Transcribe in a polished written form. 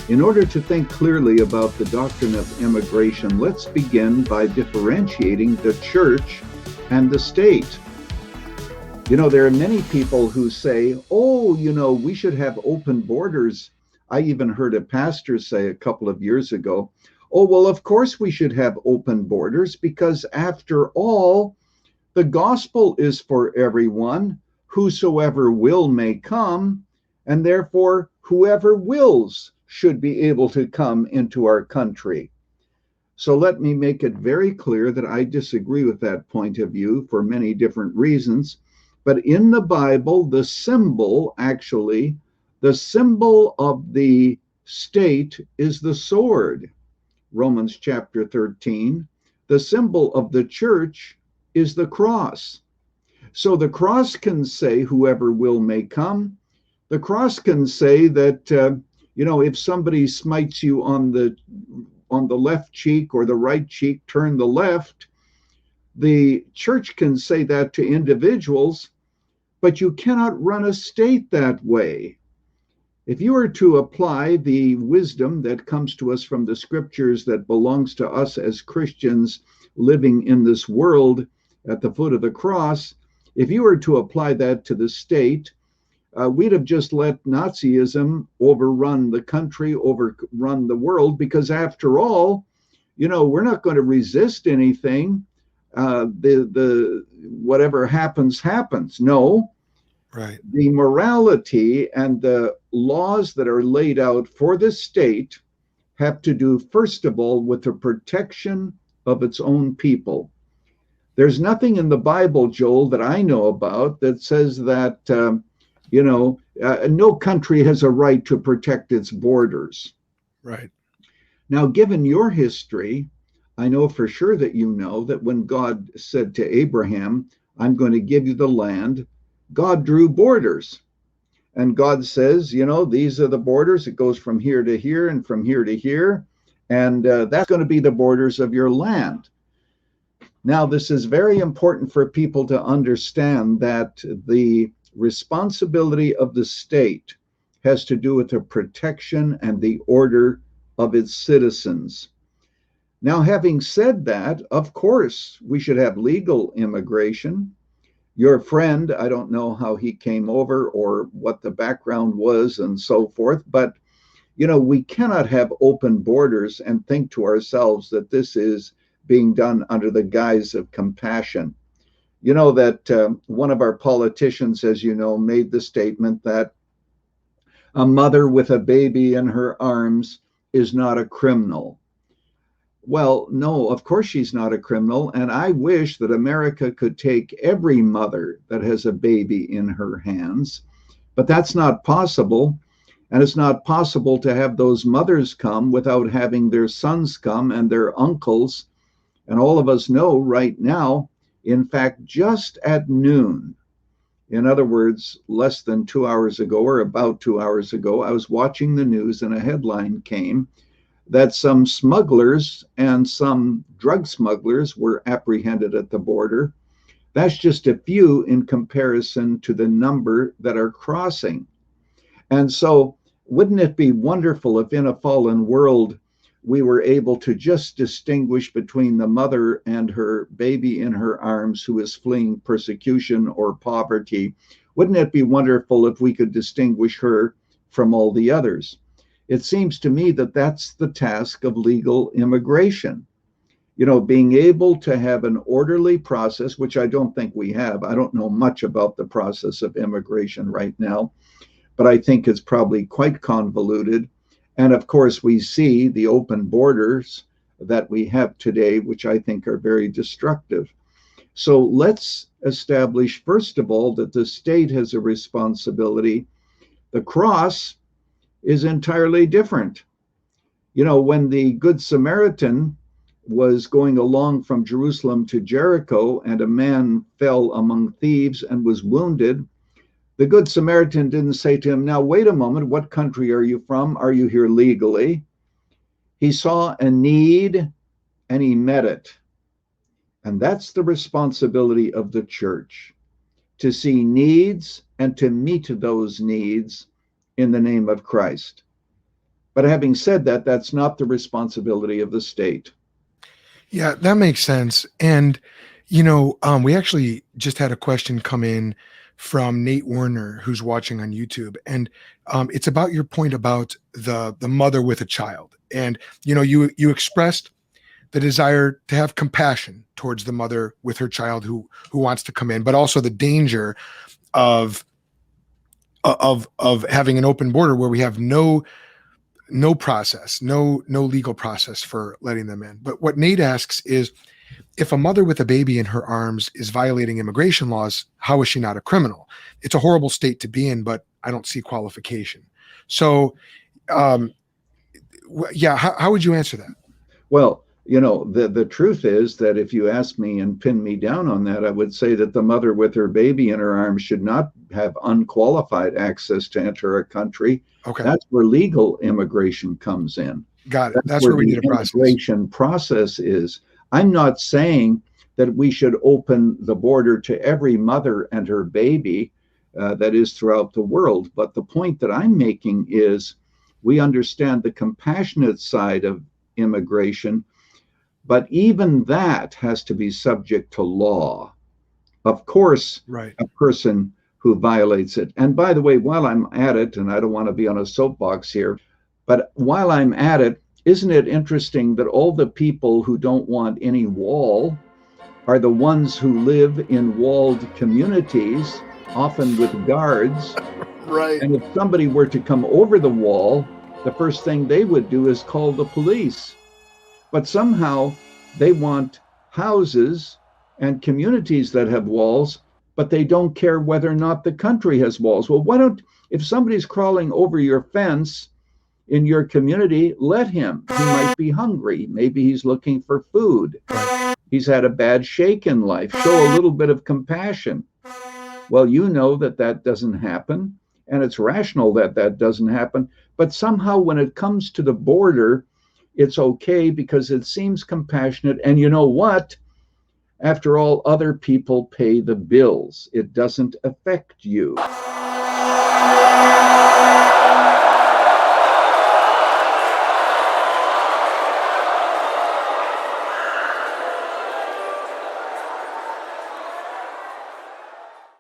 In order to think clearly about the doctrine of immigration, let's begin by differentiating the church and the state. There are many people who say, oh, we should have open borders. I even heard a pastor say a couple of years ago, oh, well, of course we should have open borders because after all, the gospel is for everyone. Whosoever will may come, and therefore whoever wills should be able to come into our country. So let me make it very clear that I disagree with that point of view for many different reasons. But in the Bible, the symbol of the state is the sword. Romans chapter 13. The symbol of the church is the cross. So the cross can say, whoever will may come. The cross can say that, if somebody smites you on the left cheek or the right cheek, turn the left. The church can say that to individuals, but you cannot run a state that way. If you were to apply the wisdom that comes to us from the scriptures that belongs to us as Christians living in this world at the foot of the cross, if you were to apply that to the state, we'd have just let Nazism overrun the country, overrun the world, because after all, we're not going to resist anything. The whatever happens, happens. No. Right. The morality and the laws that are laid out for the state have to do, first of all, with the protection of its own people. There's nothing in the Bible, Joel, that I know about that says that, no country has a right to protect its borders. Right. Now, given your history, I know for sure that you know that when God said to Abraham, I'm going to give you the land, God drew borders. And God says, these are the borders. It goes from here to here and from here to here. And that's going to be the borders of your land. Now, this is very important for people to understand that the responsibility of the state has to do with the protection and the order of its citizens. Now, having said that, of course, we should have legal immigration. Your friend, I don't know how he came over or what the background was and so forth, but, we cannot have open borders and think to ourselves that this is being done under the guise of compassion. You know that one of our politicians, as you know, made the statement that a mother with a baby in her arms is not a criminal. Well, no, of course she's not a criminal. And I wish that America could take every mother that has a baby in her hands, but that's not possible. And it's not possible to have those mothers come without having their sons come and their uncles. And all of us know right now, in fact, just at noon, in other words, less than 2 hours ago or about 2 hours ago, I was watching the news and a headline came that some smugglers and some drug smugglers were apprehended at the border. That's just a few in comparison to the number that are crossing. And so wouldn't it be wonderful if in a fallen world we were able to just distinguish between the mother and her baby in her arms who is fleeing persecution or poverty? Wouldn't it be wonderful if we could distinguish her from all the others? It seems to me that that's the task of legal immigration. Being able to have an orderly process, which I don't think we have. I don't know much about the process of immigration right now, but I think it's probably quite convoluted. And of course, we see the open borders that we have today, which I think are very destructive. So let's establish, first of all, that the state has a responsibility. The cross is entirely different. When the Good Samaritan was going along from Jerusalem to Jericho and a man fell among thieves and was wounded, the Good Samaritan didn't say to him, now, wait a moment, what country are you from? Are you here legally? He saw a need and he met it. And that's the responsibility of the church, to see needs and to meet those needs in the name of Christ. But having said that, that's not the responsibility of the state. Yeah, that makes sense. And, we actually just had a question come in from Nate Warner, who's watching on YouTube. And it's about your point about the mother with a child. And, you expressed the desire to have compassion towards the mother with her child who wants to come in, but also the danger of of having an open border where we have no process, no legal process for letting them in. But what Nate asks is, if a mother with a baby in her arms is violating immigration laws, how is she not a criminal? It's a horrible state to be in, but I don't see qualification. So, um, yeah, how would you answer that? Well, the truth is that if you ask me and pin me down on that, I would say that the mother with her baby in her arms should not have unqualified access to enter a country. Okay, That's where legal immigration comes in. got it. That's That's where where we the need a process. immigration process is. I'm not saying that we should open the border to every mother and her baby that is throughout the world. But the point that I'm making is we understand the compassionate side of immigration, but even that has to be subject to law. Of course, Right. a person who violates it. And by the way, while I'm at it, and I don't want to be on a soapbox here, but while I'm at it, isn't it interesting that all the people who don't want any wall are the ones who live in walled communities, often with guards? Right. And if somebody were to come over the wall, the first thing they would do is call the police. But somehow they want houses and communities that have walls, but they don't care whether or not the country has walls. Well, why don't, if somebody's crawling over your fence in your community, let him. He might be hungry. Maybe he's looking for food. He's had a bad shake in life. Show a little bit of compassion. Well, you know that that doesn't happen, and it's rational that that doesn't happen. But somehow, when it comes to the border, it's okay because it seems compassionate. And you know what? After all, other people pay the bills. It doesn't affect you.